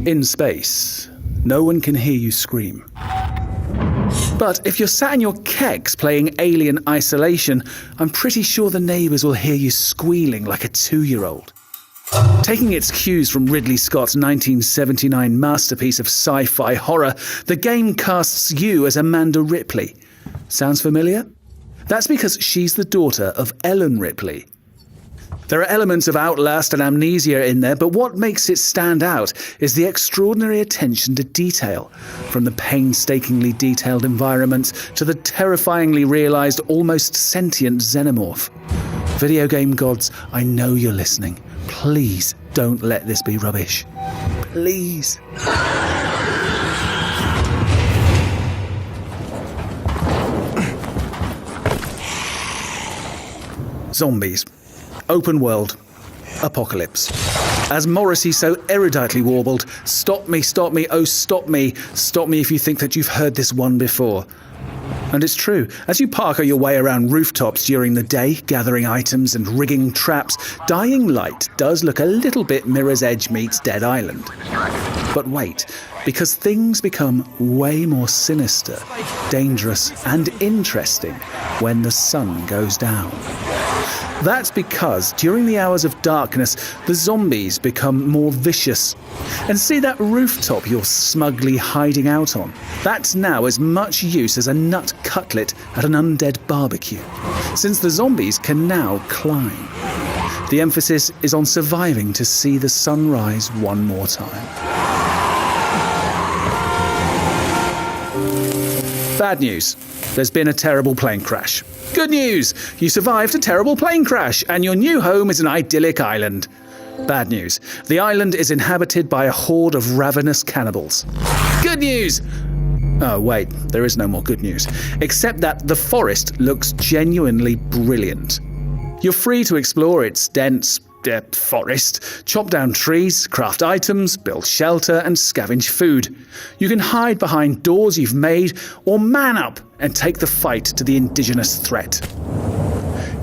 In space, no one can hear you scream. But if you're sat in your keks playing Alien Isolation, I'm pretty sure the neighbours will hear you squealing like a 2-year-old. Taking its cues from Ridley Scott's 1979 masterpiece of sci-fi horror, the game casts you as Amanda Ripley. Sounds familiar? That's because she's the daughter of Ellen Ripley. There are elements of Outlast and Amnesia in there, but what makes it stand out is the extraordinary attention to detail, from the painstakingly detailed environments to the terrifyingly realised, almost sentient xenomorph. Video game gods, I know you're listening. Please don't let this be rubbish. Please. Zombies. Open world. Apocalypse. As Morrissey so eruditely warbled, "Stop me, oh stop me if you think that you've heard this one before." And it's true. As you parkour your way around rooftops during the day, gathering items and rigging traps, Dying Light does look a little bit Mirror's Edge meets Dead Island. But wait, because things become way more sinister, dangerous, and interesting when the sun goes down. That's because during the hours of darkness, the zombies become more vicious. And see that rooftop you're smugly hiding out on? That's now as much use as a nut cutlet at an undead barbecue, since the zombies can now climb. The emphasis is on surviving to see the sun rise one more time. Bad news. There's been a terrible plane crash. Good news! You survived a terrible plane crash, and your new home is an idyllic island. Bad news. The island is inhabited by a horde of ravenous cannibals. Good news! Oh, wait, there is no more good news. Except that the forest looks genuinely brilliant. You're free to explore its dense forest, chop down trees, craft items, build shelter, and scavenge food. You can hide behind doors you've made, or man up and take the fight to the indigenous threat.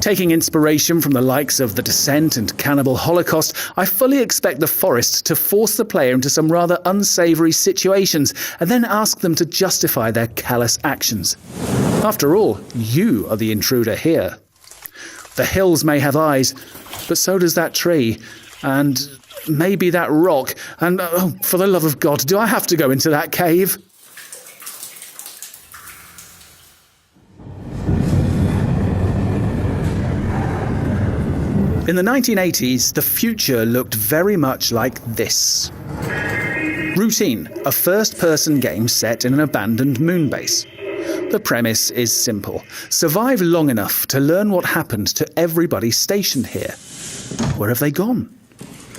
Taking inspiration from the likes of The Descent and Cannibal Holocaust, I fully expect the forest to force the player into some rather unsavoury situations and then ask them to justify their callous actions. After all, you are the intruder here. The hills may have eyes, but so does that tree, and maybe that rock, and oh, for the love of God, do I have to go into that cave? In the 1980s, the future looked very much like this. Routine, a first-person game set in an abandoned moon base. The premise is simple. Survive long enough to learn what happened to everybody stationed here. Where have they gone?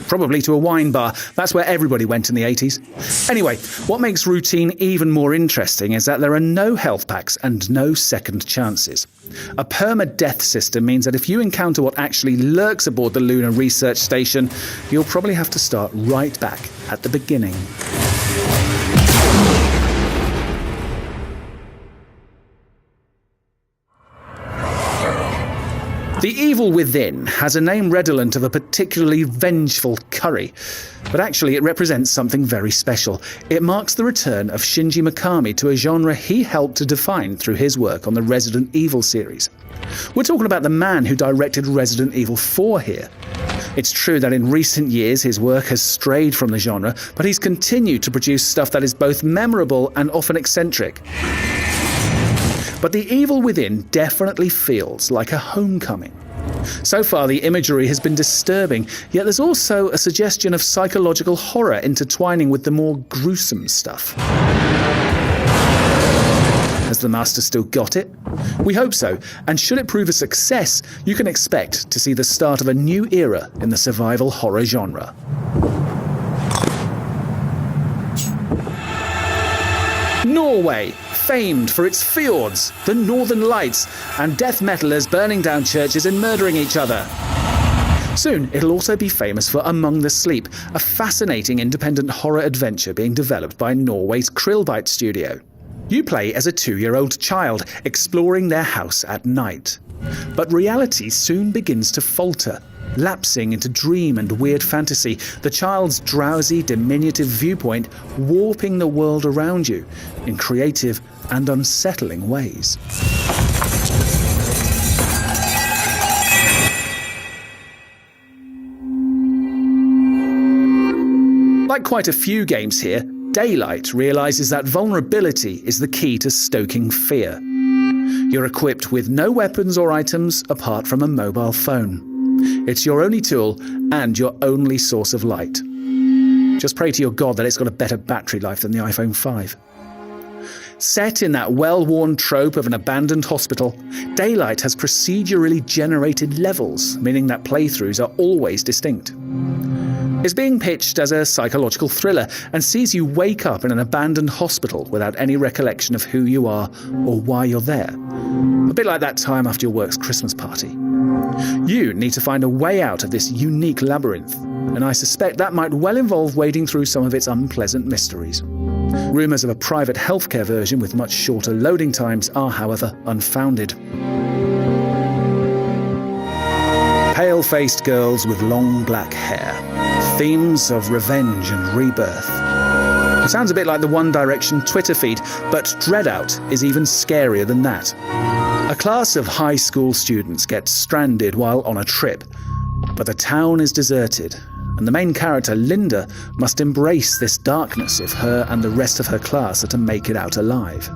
Probably to a wine bar. That's where everybody went in the 80s. Anyway, what makes Routine even more interesting is that there are no health packs and no second chances. A perma-death system means that if you encounter what actually lurks aboard the Lunar Research Station, you'll probably have to start right back at the beginning. The evil within has a name redolent of a particularly vengeful curry, but actually it represents something very special. It marks the return of Shinji Mikami to a genre he helped to define through his work on the Resident Evil series. We're talking about the man who directed Resident Evil 4 here. It's true that in recent years his work has strayed from the genre, but he's continued to produce stuff that is both memorable and often eccentric. But The Evil Within definitely feels like a homecoming. So far, the imagery has been disturbing, yet there's also a suggestion of psychological horror intertwining with the more gruesome stuff. Has the master still got it? We hope so, and should it prove a success, you can expect to see the start of a new era in the survival horror genre. Norway, famed for its fjords, the northern lights, and death metalers burning down churches and murdering each other. Soon, it'll also be famous for Among the Sleep, a fascinating independent horror adventure being developed by Norway's Krillbite studio. You play as a 2-year-old child, exploring their house at night. But reality soon begins to falter. lapsing into dream and weird fantasy, the child's drowsy, diminutive viewpoint warping the world around you in creative and unsettling ways. Like quite a few games here, Daylight realizes that vulnerability is the key to stoking fear. You're equipped with no weapons or items apart from a mobile phone. It's your only tool and your only source of light. Just pray to your God that it's got a better battery life than the iPhone 5. Set in that well-worn trope of an abandoned hospital, Daylight has procedurally generated levels, meaning that playthroughs are always distinct. It's being pitched as a psychological thriller and sees you wake up in an abandoned hospital without any recollection of who you are or why you're there. A bit like that time after your work's Christmas party. You need to find a way out of this unique labyrinth, and I suspect that might well involve wading through some of its unpleasant mysteries. Rumours of a private healthcare version with much shorter loading times are, however, unfounded. Pale-faced girls with long black hair. Themes of revenge and rebirth. It sounds a bit like the One Direction Twitter feed, but Dreadout is even scarier than that. A class of high school students gets stranded while on a trip, but the town is deserted, and the main character, Linda, must embrace this darkness if her and the rest of her class are to make it out alive.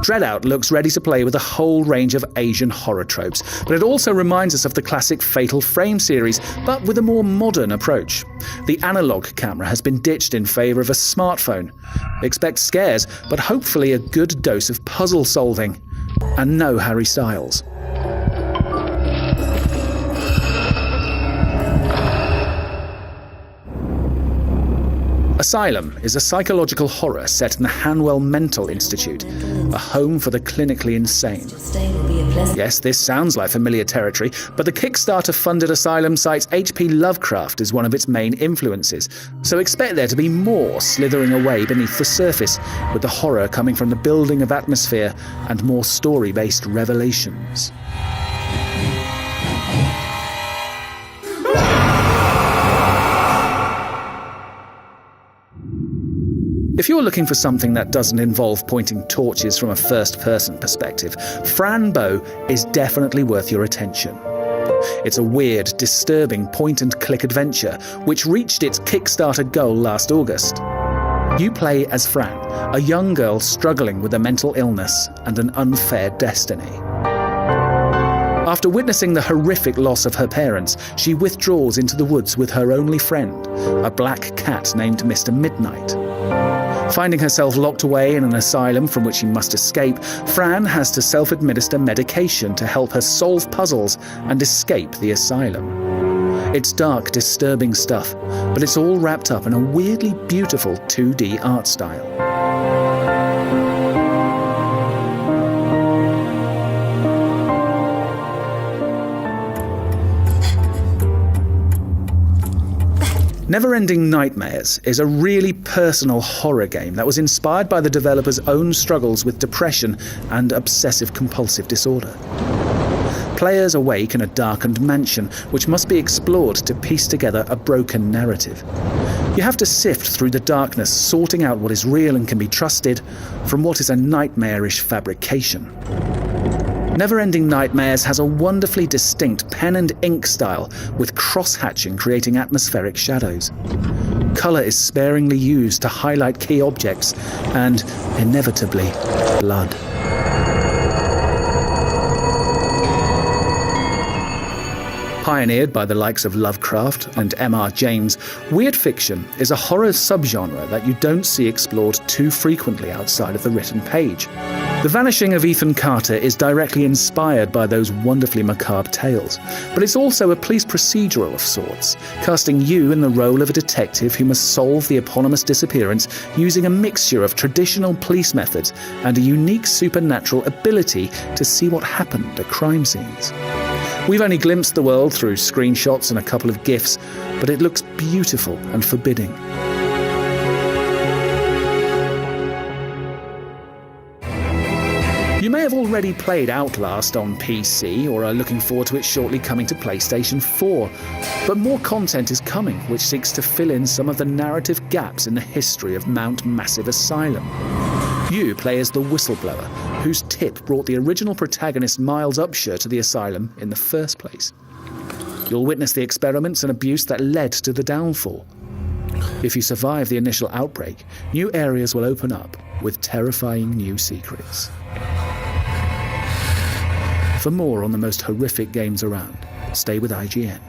Dreadout looks ready to play with a whole range of Asian horror tropes, but it also reminds us of the classic Fatal Frame series, but with a more modern approach. The analog camera has been ditched in favour of a smartphone. Expect scares, but hopefully a good dose of puzzle solving. And no Harry Styles. Asylum is a psychological horror set in the Hanwell Mental Institute, a home for the clinically insane. Yes, this sounds like familiar territory, but the Kickstarter-funded asylum site's H.P. Lovecraft is one of its main influences, so expect there to be more slithering away beneath the surface, with the horror coming from the building of atmosphere and more story-based revelations. If you're looking for something that doesn't involve pointing torches from a first-person perspective, Fran Bow is definitely worth your attention. It's a weird, disturbing point-and-click adventure which reached its Kickstarter goal last August. You play as Fran, a young girl struggling with a mental illness and an unfair destiny. After witnessing the horrific loss of her parents, she withdraws into the woods with her only friend, a black cat named Mr. Midnight. Finding herself locked away in an asylum from which she must escape, Fran has to self-administer medication to help her solve puzzles and escape the asylum. It's dark, disturbing stuff, but it's all wrapped up in a weirdly beautiful 2D art style. Neverending Nightmares is a really personal horror game that was inspired by the developer's own struggles with depression and obsessive-compulsive disorder. Players awake in a darkened mansion, which must be explored to piece together a broken narrative. You have to sift through the darkness, sorting out what is real and can be trusted from what is a nightmarish fabrication. Neverending Nightmares has a wonderfully distinct pen and ink style, with cross-hatching creating atmospheric shadows. Colour is sparingly used to highlight key objects, and, inevitably, blood. Pioneered by the likes of Lovecraft and M.R. James, weird fiction is a horror subgenre that you don't see explored too frequently outside of the written page. The Vanishing of Ethan Carter is directly inspired by those wonderfully macabre tales, but it's also a police procedural of sorts, casting you in the role of a detective who must solve the eponymous disappearance using a mixture of traditional police methods and a unique supernatural ability to see what happened at crime scenes. We've only glimpsed the world through screenshots and a couple of GIFs, but it looks beautiful and forbidding. You may may have already played Outlast on PC or are looking forward to it shortly coming to PlayStation 4, but more content is coming which seeks to fill in some of the narrative gaps in the history of Mount Massive Asylum. You play as the Whistleblower, whose tip brought the original protagonist Miles Upshur to the asylum in the first place. You'll witness the experiments and abuse that led to the downfall. If you survive the initial outbreak, new areas will open up with terrifying new secrets. For more on the most horrific games around, stay with IGN.